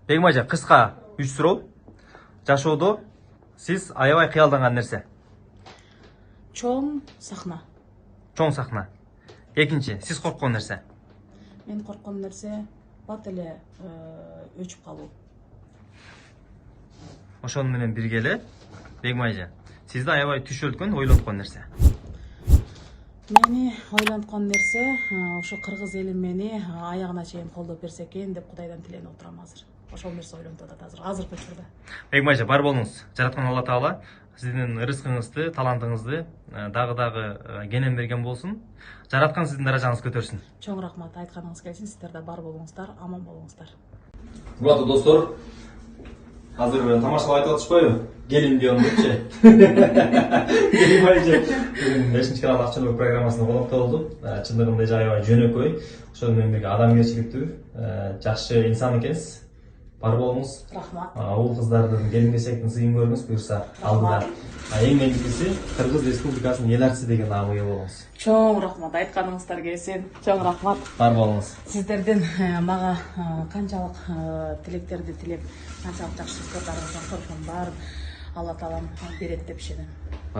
Бегим ажа, кыска 3 суроо. Жашоодо сиз аябай кыялданган нерсе. Чоң сахна. Чоң сахна. Экинчи, сиз корккон нерсе. Мен корккон нерсе бат эле өчүп калуу. Ошону менен бирге эле Бегим ажа, сизди аябай түшөлткөн, ойлонткон нерсе. Мени ойлонткон нерсе ошо кыргыз эли мени аягына чейин колдоп берсе экен деп Кудайдан тиленип отурам азыр. Ошол нерсе ойлонтуп атат азыркы учурда. Бегим ажа, бар болуңуз. Жараткан Алла Таала сиздин рызкыңызды, талантыңызды дагы кенен берген болсун. Жараткан сиздин даражаңызды көтөрсүн. Чоң рахмат, айтканыңыз келсин. Сиздер да бар болуңуздар, аман болуңуздар. Урматтуу достор, азыр тамашалап айтып атышпайбы? Келин диyorum депчи. Бегим ажа бүгүн 5 канал акчалуу программасына конокто болду. Чындыгында аябай жөнөкөй, ошол менен бирге адамгерчиликтүү, жакшы инсан экенсиз. Бар болуңуз. Рахмат. Уул кыздардын келин кесектин сыйын көрүңүз, буюрса алдыда. Эң негизгиси Кыргыз Республикасынын эл артиси деген наамга ээ болуңуз. Чоң рахмат, айтканыңыздар келсин. Чоң рахмат. Бар болуңуз. Сиздердин мага канчалык тилектерди тилеп, канчалык жакшы сөздөрүңүздөн корком бар. Алла таалам берет деп ишенем.